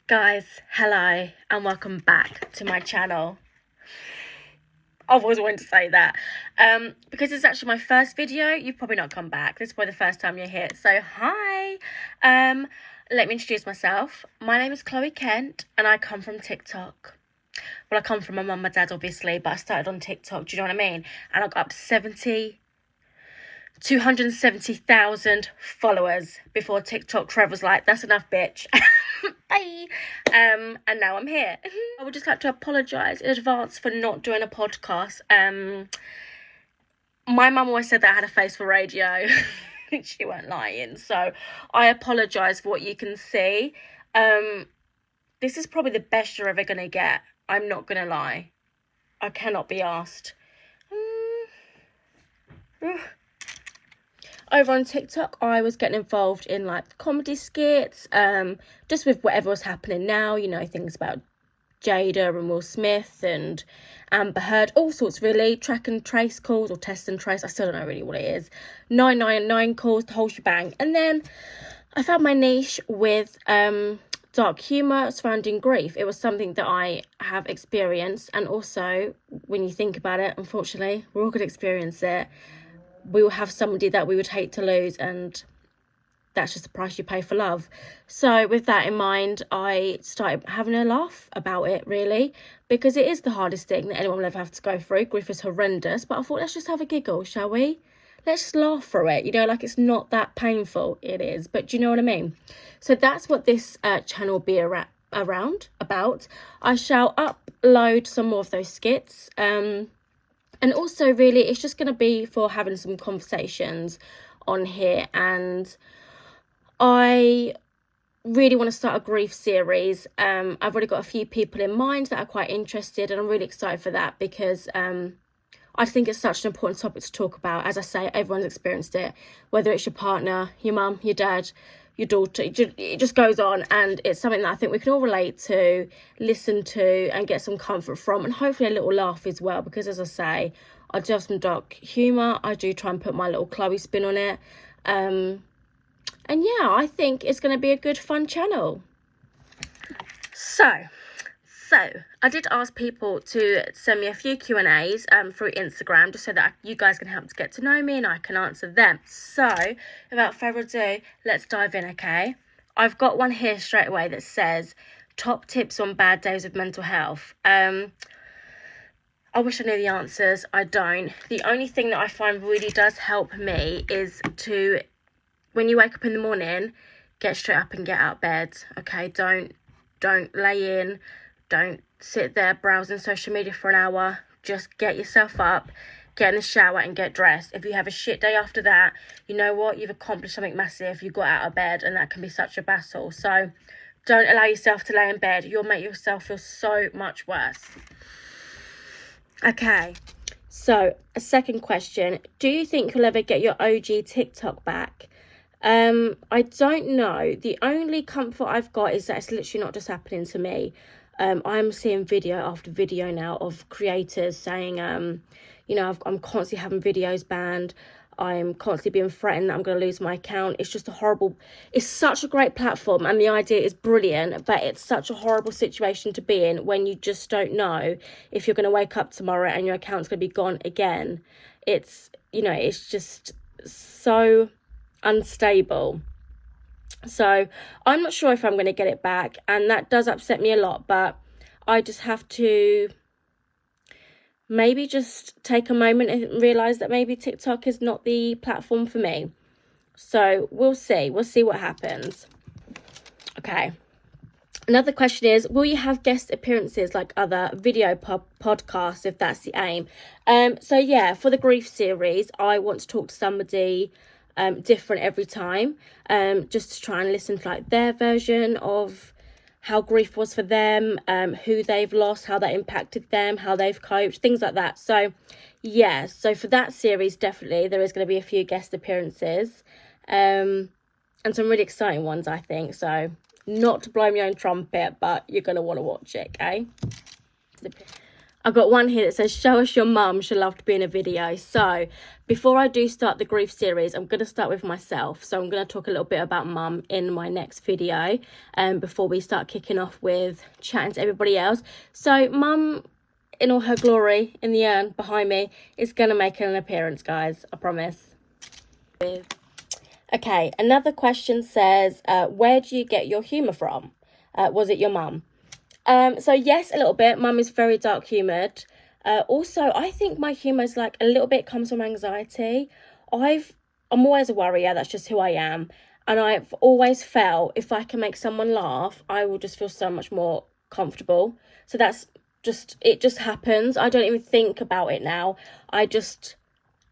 Guys, hello and welcome back to my channel. I've always wanted to say that because it's actually my first video. You've probably not come back. This is probably the first time you're here, so hi. Let me introduce myself. My name is Chloe Kent and I come from TikTok. Well, I come from my mum and my dad, obviously, but I started on TikTok, do you know what I mean? And I got up to 270,000 followers before TikTok Trevor's like, that's enough, bitch. Bye. And now I'm here. I would just like to apologise in advance for not doing a podcast. My mum always said that I had a face for radio. She weren't lying. So I apologise for what you can see. This is probably the best you're ever going to get. I'm not going to lie. I cannot be asked. Over on TikTok, I was getting involved in like comedy skits, just with whatever was happening now, you know, things about Jada and Will Smith and Amber Heard, all sorts really, track and trace calls or test and trace, I still don't know really what it is, 999 calls, the whole shebang. And then I found my niche with dark humour surrounding grief. It was something that I have experienced, and also when you think about it, unfortunately, we're all going to experience it. We will have somebody that we would hate to lose, and that's just the price you pay for love. So with that in mind, I started having a laugh about it, really, because it is the hardest thing that anyone will ever have to go through. Grief is horrendous, but I thought, let's just have a giggle, shall we? Let's just laugh through it, you know, like it's not that painful. It is, but do you know what I mean? So that's what this channel will be about. I shall upload some more of those skits, and also really it's just going to be for having some conversations on here. And I really want to start a grief series. I've already got a few people in mind that are quite interested, and I'm really excited for that because I think it's such an important topic to talk about. As I say, everyone's experienced it, whether it's your partner, your mum, your dad, your daughter, it just goes on, and it's something that I think we can all relate to, listen to, and get some comfort from, and hopefully a little laugh as well, because as I say, I do have some dark humour. I do try and put my little Chloe spin on it, and yeah, I think it's going to be a good fun channel. So I did ask people to send me a few Q&As through Instagram, just so that you guys can help to get to know me and I can answer them. So without further ado, let's dive in, okay? I've got one here straight away that says, top tips on bad days with mental health. I wish I knew the answers. I don't. The only thing that I find really does help me is to, when you wake up in the morning, get straight up and get out of bed, okay? Don't lay in. Don't sit there browsing social media for an hour. Just get yourself up, get in the shower and get dressed. If you have a shit day after that, you know what? You've accomplished something massive. You got out of bed, and that can be such a battle. So don't allow yourself to lay in bed. You'll make yourself feel so much worse. Okay, so a second question. Do you think you'll ever get your OG TikTok back? I don't know. The only comfort I've got is that it's literally not just happening to me. I'm seeing video after video now of creators saying, you know, I'm constantly having videos banned. I'm constantly being threatened that I'm going to lose my account. It's just it's such a great platform, and the idea is brilliant, but it's such a horrible situation to be in when you just don't know if you're going to wake up tomorrow and your account's going to be gone again. It's, you know, it's just so unstable. So I'm not sure if I'm going to get it back, and that does upset me a lot, but I just have to maybe just take a moment and realise that maybe TikTok is not the platform for me. So we'll see what happens. Okay, another question is, will you have guest appearances like other video podcasts, if that's the aim? So yeah, for the grief series, I want to talk to somebody different every time, just to try and listen to like their version of how grief was for them, who they've lost, how that impacted them, how they've coped, things like that. So yeah, so for that series, definitely there is going to be a few guest appearances, and some really exciting ones, I think. So not to blow my own trumpet, but you're going to want to watch it, okay? I've got one here that says, show us your mum, she'll love to be in a video. So before I do start the grief series, I'm going to start with myself. So I'm going to talk a little bit about mum in my next video, before we start kicking off with chatting to everybody else. So mum, in all her glory, in the urn behind me, is going to make an appearance, guys. I promise. Okay, another question says, where do you get your humour from? Was it your mum? So yes, a little bit. Mum is very dark humoured. Also, I think my humour is like a little bit comes from anxiety. I'm always a worrier. That's just who I am. And I've always felt if I can make someone laugh, I will just feel so much more comfortable. So it just happens. I don't even think about it now. I just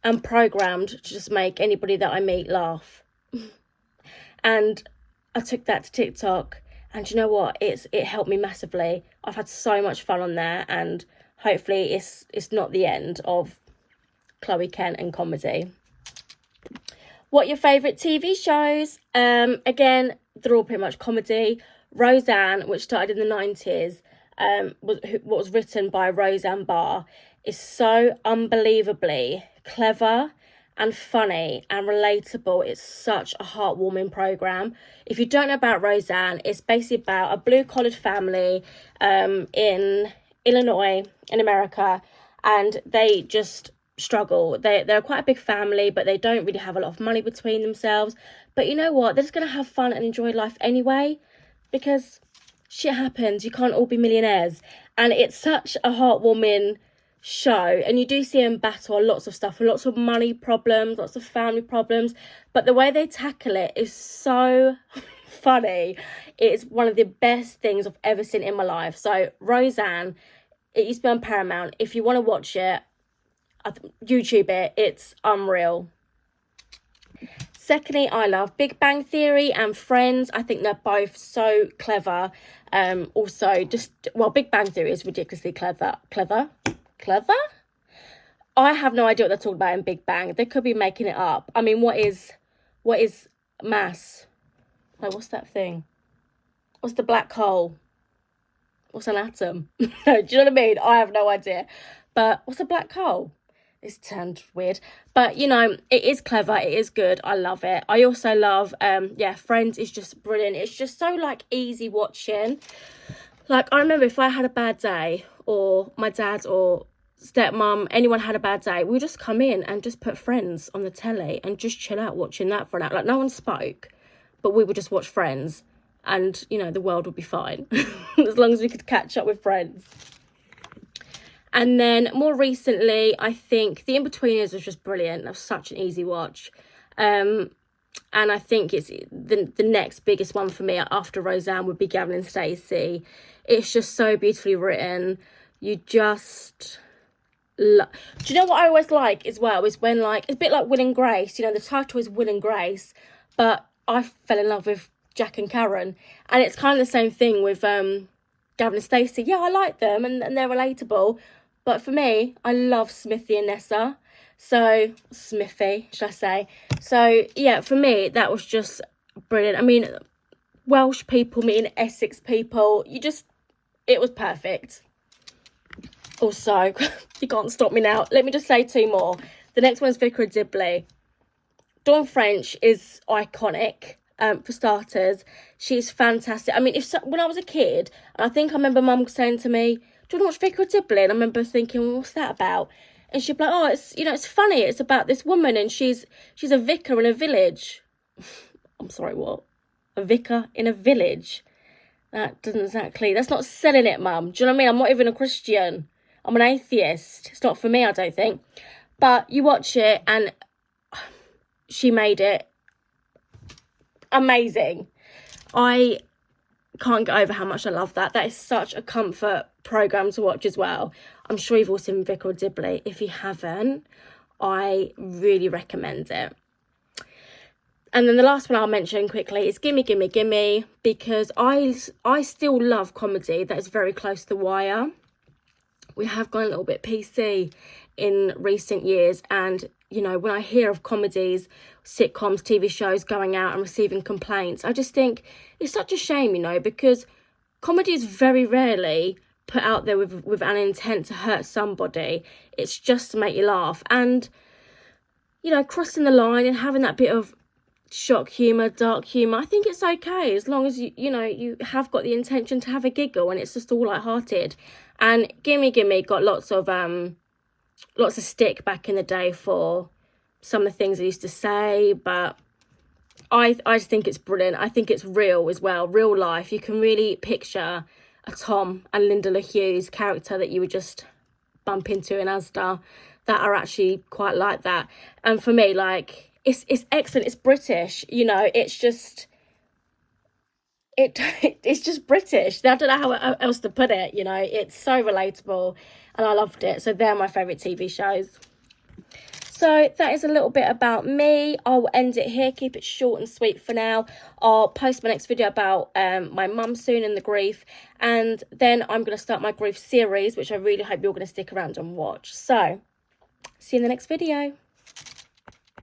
am programmed to just make anybody that I meet laugh. And I took that to TikTok. And you know what? It helped me massively. I've had so much fun on there, and hopefully it's not the end of Chloe Kent and comedy. What are your favourite TV shows? Again, they're all pretty much comedy. Roseanne, which started in the 90s, what was written by Roseanne Barr, is so unbelievably clever and funny and relatable. It's such a heartwarming program. If you don't know about Roseanne, it's basically about a blue-collared family in Illinois, in America, and they just struggle. They're quite a big family, but they don't really have a lot of money between themselves. But you know what? They're just going to have fun and enjoy life anyway, because shit happens. You can't all be millionaires. And it's such a heartwarming show, and you do see them battle lots of stuff, lots of money problems, lots of family problems, but the way they tackle it is so funny. It's one of the best things I've ever seen in my life. So Roseanne, it used to be on Paramount. If you want to watch it, YouTube it. It's unreal. Secondly, I love Big Bang Theory and Friends. I think they're both so clever. Also, Big Bang Theory is ridiculously clever. I have no idea what they're talking about in Big Bang. They could be making it up. I mean, what is mass? Like, what's that thing? What's the black hole? What's an atom? Do you know what I mean? I have no idea. But what's a black hole? It's turned weird. But, you know, it is clever. It is good. I love it. I also love, Friends is just brilliant. It's just so, like, easy watching. Like, I remember if I had a bad day, or my dad or stepmom, anyone had a bad day, we would just come in and just put Friends on the telly and just chill out watching that for an hour. Like, no one spoke, but we would just watch Friends, and, you know, the world would be fine. As long as we could catch up with Friends. And then more recently, I think The In-Betweeners was just brilliant. That was such an easy watch. And I think it's the next biggest one for me after Roseanne would be Gavin and Stacey. It's just so beautifully written. You just... Do you know what I always like as well? Is when, like, it's a bit like Will and Grace. You know, the title is Will and Grace, but I fell in love with Jack and Karen. And it's kind of the same thing with Gavin and Stacey. Yeah, I like them and they're relatable. But for me, I love Smithy and Nessa. So, Smithy, should I say. So, yeah, for me, that was just brilliant. I mean, Welsh people meeting Essex people. It was perfect. Also, you can't stop me now. Let me just say two more. The next one's Vicar of Dibley. Dawn French is iconic. For starters, she's fantastic. I mean, when I was a kid, I think I remember Mum saying to me, do you want to watch Vicar of Dibley? And I remember thinking, well, what's that about? And she'd be like, oh, it's funny. It's about this woman, and she's a vicar in a village. I'm sorry, what? A vicar in a village? That's not selling it, Mum. Do you know what I mean? I'm not even a Christian. I'm an atheist. It's not for me, I don't think. But you watch it, and she made it amazing. I can't get over how much I love that. That is such a comfort program to watch as well. I'm sure you've all seen Vicar of Dibley. If you haven't, I really recommend it. And then the last one I'll mention quickly is Gimme Gimme Gimme, because I still love comedy that is very close to the wire. We have gone a little bit PC in recent years, and you know, when I hear of comedies, sitcoms, TV shows going out and receiving complaints, I just think it's such a shame, you know, because comedy is very rarely put out there with an intent to hurt somebody. It's just to make you laugh. And, you know, crossing the line and having that bit of shock humour, dark humour, I think it's okay, as long as you know, you have got the intention to have a giggle and it's just all light-hearted. And Gimme Gimme got lots of stick back in the day for some of the things I used to say, but I just think it's brilliant. I think it's real as well, real life. You can really picture a Tom and Linda LaHue's character that you would just bump into in Asda that are actually quite like that. And for me, like, it's excellent. It's British, you know. It's just it's just British. I don't know how else to put it. You know, it's so relatable, and I loved it. So they're my favourite TV shows. So that is a little bit about me. I'll end it here, keep it short and sweet for now. I'll post my next video about my mum soon and the grief. And then I'm going to start my grief series, which I really hope you're going to stick around and watch. So, see you in the next video.